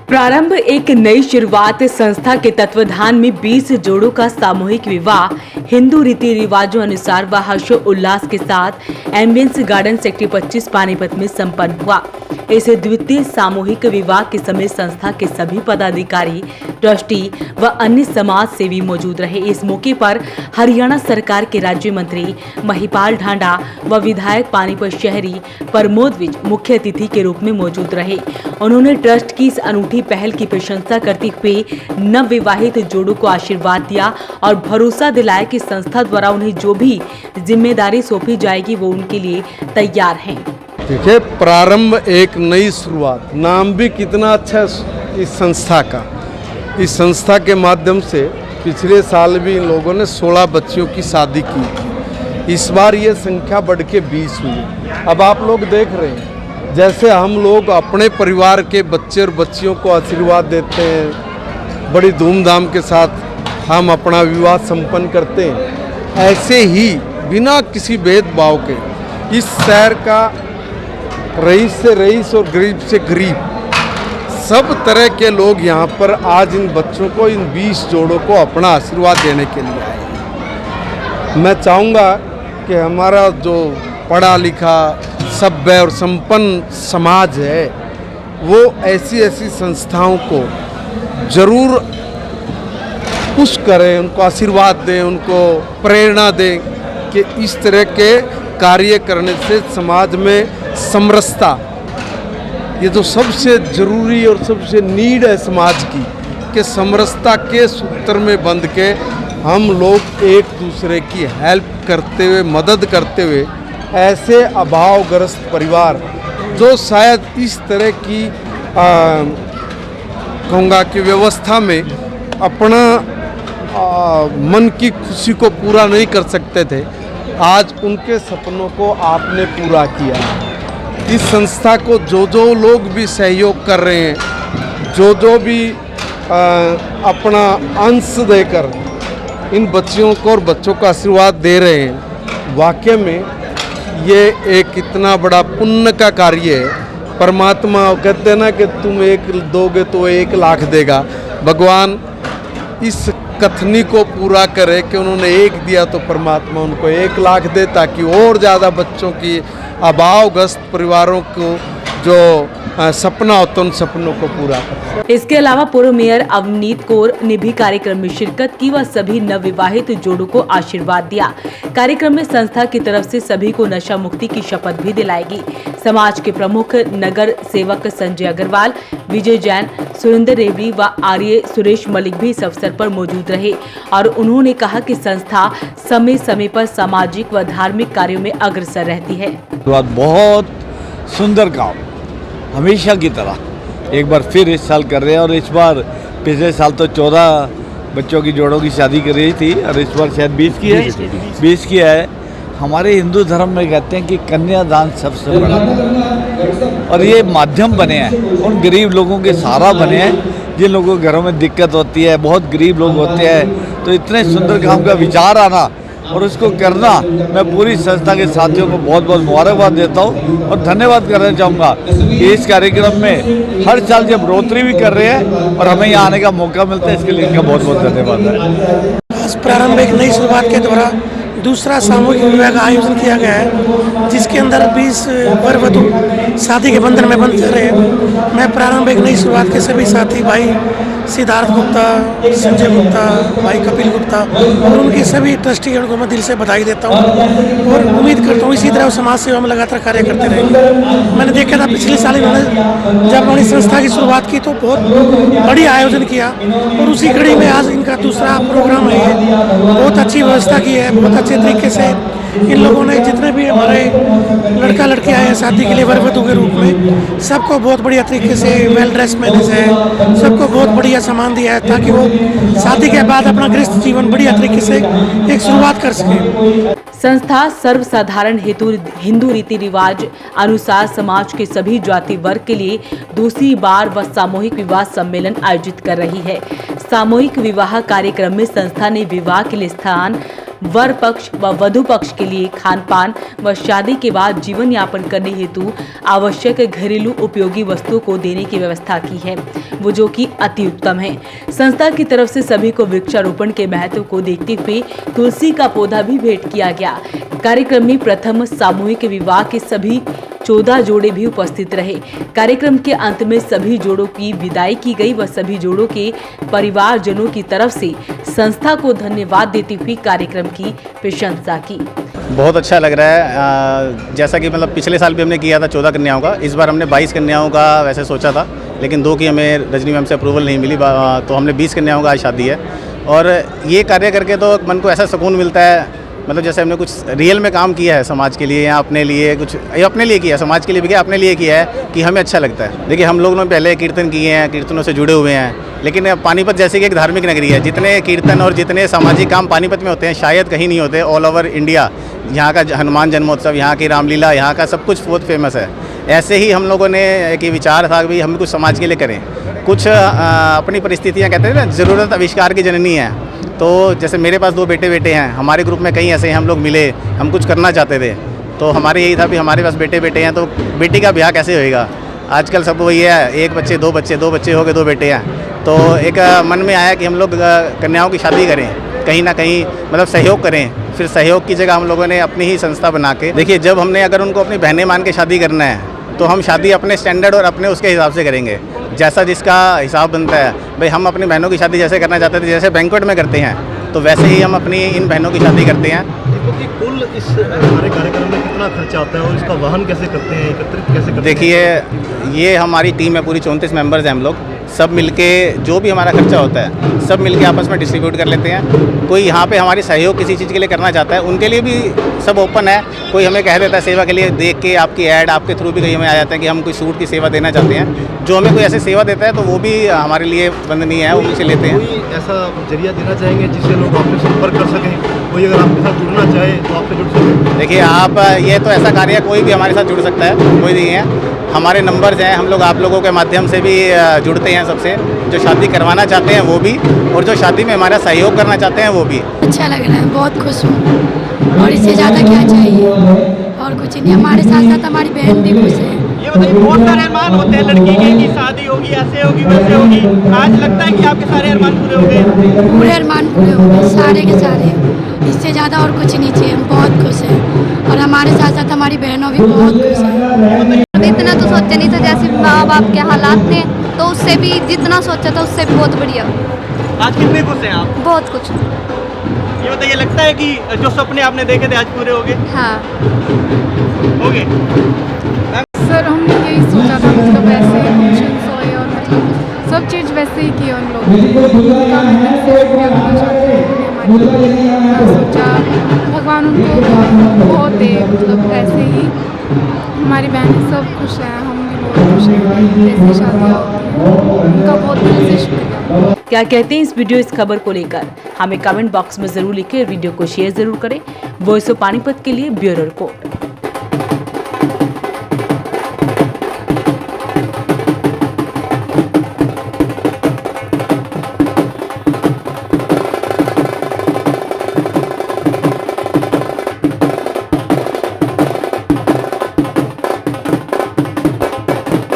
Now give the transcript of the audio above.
प्रारंभ एक नई शुरुआत। संस्था के तत्वाधान में 20 जोड़ों का सामूहिक विवाह हिंदू रीति रिवाजों अनुसार व हर्षोल्लास के साथ एम्बियंस गार्डन सेक्टर 25 पानीपत में संपन्न हुआ। इस द्वितीय सामूहिक विवाह के समय संस्था के सभी पदाधिकारी, ट्रस्टी व अन्य समाज सेवी मौजूद रहे। इस मौके पर हरियाणा सरकार के राज्य मंत्री महिपाल ढांडा व विधायक पानीपत शहरी प्रमोद विज मुख्य अतिथि के रूप में मौजूद रहे। उन्होंने ट्रस्ट की इस अनूठी पहल की प्रशंसा करते हुए नवविवाहित जोड़ों को आशीर्वाद दिया और भरोसा दिलाया कि संस्था द्वारा उन्हें जो भी जिम्मेदारी सौंपी जाएगी वो उनके लिए तैयार हैं। देखिए, प्रारंभ एक नई शुरुआत, नाम भी कितना अच्छा है इस संस्था का। इस संस्था के माध्यम से पिछले साल भी इन लोगों ने 16 बच्चियों की शादी की थी। इस बार ये संख्या बढ़ के 20 हुई। अब आप लोग देख रहे हैं, जैसे हम लोग अपने परिवार के बच्चे और बच्चियों को आशीर्वाद देते हैं, बड़ी धूमधाम के साथ हम अपना विवाह संपन्न करते हैं, ऐसे ही बिना किसी भेदभाव के इस शहर का रईस से रईस और गरीब से गरीब सब तरह के लोग यहाँ पर आज इन बच्चों को, इन 20 जोड़ों को अपना आशीर्वाद देने के लिए आए हैं। मैं चाहूँगा कि हमारा जो पढ़ा लिखा, सभ्य और संपन्न समाज है वो ऐसी ऐसी संस्थाओं को जरूर पुश करें, उनको आशीर्वाद दें, उनको प्रेरणा दें कि इस तरह के कार्य करने से समाज में समरसता, ये जो सबसे जरूरी और सबसे नीड है समाज की, कि समरसता के सूत्र में बंध के हम लोग एक दूसरे की हेल्प करते हुए, मदद करते हुए ऐसे अभावग्रस्त परिवार जो शायद इस तरह की कहूँगा कि व्यवस्था में अपना मन की खुशी को पूरा नहीं कर सकते थे, आज उनके सपनों को आपने पूरा किया। इस संस्था को जो लोग भी सहयोग कर रहे हैं, जो भी अपना अंश देकर इन बच्चियों को और बच्चों का आशीर्वाद दे रहे हैं, वाकई में ये एक इतना बड़ा पुण्य का कार्य है। परमात्मा कहते हैं ना कि तुम एक दोगे तो 1 लाख देगा। भगवान इस कथनी को पूरा करे कि उन्होंने 1 दिया तो परमात्मा उनको 1 लाख दे, ताकि और ज़्यादा बच्चों की, अभावग्रस्त परिवारों को जो सपना होता है उन सपनों को पूरा करे। इसके अलावा पूर्व मेयर अवनीत कौर ने भी कार्यक्रम में शिरकत की व सभी नवविवाहित जोड़ों को आशीर्वाद दिया। कार्यक्रम में संस्था की तरफ से सभी को नशा मुक्ति की शपथ भी दिलाएगी। समाज के प्रमुख नगर सेवक संजय अग्रवाल, विजय जैन, सुरेंद्र रेवड़ी व आर्य सुरेश मलिक भी इस अवसर पर मौजूद रहे और उन्होंने कहा कि संस्था समय समय पर सामाजिक व धार्मिक कार्यों में अग्रसर रहती है। बहुत सुंदर काम, हमेशा की तरह एक बार फिर इस साल कर रहे हैं। और इस बार पिछले साल तो 14 बच्चों की जोड़ों की शादी कर रही थी और इस बार शायद 20 की है, 20 की है। हमारे हिंदू धर्म में कहते हैं कि कन्यादान सबसे बड़ा है और ये माध्यम बने हैं, उन गरीब लोगों के सहारा बने हैं जिन लोगों के घरों में दिक्कत होती है, बहुत गरीब लोग होते हैं। तो इतने सुंदर काम का विचार आना और उसको करना, मैं पूरी संस्था के साथियों को बहुत बहुत मुबारकबाद देता हूँ और धन्यवाद करना चाहूँगा कि इस कार्यक्रम में हर साल जब रोटरी भी कर रहे हैं और हमें यहाँ आने का मौका मिलता है, इसके लिए इनका बहुत बहुत धन्यवाद है। प्रारंभ एक नई शुरुआत के द्वारा दूसरा सामूहिक विवाह का आयोजन किया गया है, जिसके अंदर 20 वर वधू शादी के बंधन में बंध रहे हैं। मैं प्रारंभ एक नई शुरुआत के सभी साथी भाई सिद्धार्थ गुप्ता, संजय गुप्ता, भाई कपिल गुप्ता और उनके सभी ट्रस्टीगण को मैं दिल से बधाई देता हूँ और उम्मीद करता हूँ इसी तरह समाज सेवा में लगातार कार्य करते रहेंगे। मैंने देखा था पिछले साल इन्होंने जब उन्होंने संस्था की शुरुआत की तो बहुत बढ़िया आयोजन किया और उसी कड़ी में आज इनका दूसरा प्रोग्राम है। बहुत अच्छी व्यवस्था की है, बहुत अच्छे तरीके से इन लोगों ने, जितने भी हमारे लड़का लड़की आए हैं शादी के लिए वर वधू के रूप में, सबको बहुत बढ़िया तरीके से वेल ड्रेस मैनेज है, सबको बहुत बढ़िया सामान दिया है ताकि वो शादी के बाद अपना गृहस्थ जीवन बढ़िया तरीके से एक शुरुआत कर सके। संस्था सर्वसाधारण हेतु हिंदू रीति रिवाज अनुसार समाज के सभी जाति वर्ग के लिए दूसरी बार व सामूहिक विवाह सम्मेलन आयोजित कर रही है। सामूहिक विवाह कार्यक्रम में संस्था ने विवाह के लिए स्थान वर पक्ष व वधु पक्ष के लिए खान पान व शादी के बाद जीवन यापन करने हेतु आवश्यक घरेलू उपयोगी वस्तुओं को देने की व्यवस्था की है, वो जो कि अति उत्तम है। संस्था की तरफ से सभी को वृक्षारोपण के महत्व को देखते हुए तुलसी का पौधा भी भेंट किया गया। कार्यक्रम में प्रथम सामूहिक विवाह के सभी 14 जोड़े भी उपस्थित रहे। कार्यक्रम के अंत में सभी जोड़ों की विदाई की गई व सभी जोड़ों के परिवारजनों की तरफ से संस्था को धन्यवाद देते हुए कार्यक्रम की प्रशंसा की। बहुत अच्छा लग रहा है। जैसा कि मतलब पिछले साल भी हमने किया था 14 कन्याओं का, इस बार हमने 22 कन्याओं का वैसे सोचा था, लेकिन 2 की हमें रजनी मैम से अप्रूवल नहीं मिली, तो हमने 20 कन्याओं का आज शादी है। और ये कार्य करके तो मन को ऐसा सुकून मिलता है, मतलब जैसे हमने कुछ रियल में काम किया है समाज के लिए या अपने लिए, कुछ अपने लिए किया, समाज के लिए भी किया, अपने लिए किया है कि हमें अच्छा लगता है। देखिए हम लोगों ने पहले कीर्तन किए हैं, कीर्तनों से जुड़े हुए हैं, लेकिन पानीपत जैसे कि एक धार्मिक नगरी है, जितने कीर्तन और जितने सामाजिक काम पानीपत में होते हैं शायद कहीं नहीं होते ऑल ओवर इंडिया। यहाँ का हनुमान जन्मोत्सव, यहाँ की रामलीला, यहाँ का सब कुछ बहुत फेमस है। ऐसे ही हम लोगों ने एक विचार था कि हम कुछ समाज के लिए करें, कुछ अपनी परिस्थितियाँ कहते हैं ना, ज़रूरत आविष्कार की जननी है। तो जैसे मेरे पास 2 बेटे हैं, हमारे ग्रुप में कई ऐसे हैं, हम लोग मिले, हम कुछ करना चाहते थे, तो हमारे यही था कि हमारे पास बेटे हैं, तो बेटी का ब्याह कैसे होएगा। आजकल सब वही है, 1 बच्चे 2 बच्चे, 2 बच्चे हो गए 2 बेटे हैं। तो एक मन में आया कि हम लोग कन्याओं की शादी करें, कहीं ना कहीं मतलब सहयोग करें। फिर सहयोग की जगह हम लोगों ने अपनी ही संस्था बना के, देखिए जब हमने अगर उनको अपनी बहनें मान के शादी करना है तो हम शादी अपने स्टैंडर्ड और अपने उसके हिसाब से करेंगे, जैसा जिसका हिसाब बनता है। भाई हम अपनी बहनों की शादी जैसे करना चाहते थे, जैसे बैंक्वेट में करते हैं, तो वैसे ही हम अपनी इन बहनों की शादी करते हैं। क्योंकि कुल इस हमारे कार्यक्रम में कितना खर्चा आता है और इसका वहन कैसे करते हैं, एकत्रित कैसे करते हैं? देखिए ये हमारी टीम है, पूरी 34 मेंबर्स हैं हम लोग, सब मिलके जो भी हमारा खर्चा होता है सब मिलके आपस में डिस्ट्रीब्यूट कर लेते हैं। कोई यहाँ पे हमारी सहयोग किसी चीज़ के लिए करना चाहता है, उनके लिए भी सब ओपन है। कोई हमें कह देता है सेवा के लिए, देख के आपकी ऐड आपके थ्रू भी कहीं हमें आ जाता है कि हम कोई सूट की सेवा देना चाहते हैं, जो हमें कोई ऐसे सेवा देता है तो वो भी हमारे लिए वंदनीय है, वो मुझसे लेते हैं। कोई ऐसा जरिया देना चाहेंगे जिससे लोग आपसे संपर्क कर सकें, कोई अगर आपके साथ जुड़ना चाहे तो आपसे जुड़ सकें? देखिए आप ये तो ऐसा कार्य है, कोई भी हमारे साथ जुड़ सकता है, कोई नहीं है। हमारे नंबर्स हैं, हम लोग आप लोगों के माध्यम से भी जुड़ते हैं सबसे, जो शादी करवाना चाहते हैं वो भी, और जो शादी में हमारा सहयोग करना चाहते हैं वो भी। अच्छा लग रहा है, बहुत खुश हूँ, और इससे ज़्यादा क्या चाहिए। और कुछ नहीं, हमारे साथ साथ हमारी बहन भी खुश है। ये बताइए, बहुत सारे अरमान होते हैं लड़की के कि शादी होगी, ऐसे होगी, वैसे होगी, आज लगता है कि आपके सारे अरमान पूरे हो गए? पूरे अरमान पूरे हो गए, सारे के सारे। इससे ज़्यादा और कुछ नहीं चाहिए, हम बहुत खुश हैं, और हमारे साथ साथ हमारी बहनों भी बहुत खुश हैं। इतना तो सोचा नहीं था, जैसे माँ बाप के हालात थे तो उससे भी जितना सोचा था उससे भी बहुत बढ़िया। आज कितने खुश हैं आप? बहुत कुछ। ये बताइए, लगता है कि जो सपने आपने देखे थे आज पूरे हो गए? हाँ हो गए। सर हमने यही सोचा था, मतलब ऐसे फंक्शंस होए और मतलब सब चीज़ वैसे ही की उन लोग सोचा भगवान उनको बहुत दे, मतलब ऐसे ही हमारी बहनें सब खुश हैं, हम भी बहुत खुश हैं, जैसे शादियाँ होती हैं, उनका बहुत दिल से शुक्रिया। क्या कहते हैं इस वीडियो इस खबर को लेकर हमें कमेंट बॉक्स में जरूर लिखें, वीडियो को शेयर जरूर करें। वॉइस ऑफ पानीपत के लिए ब्यूरो रिपोर्ट।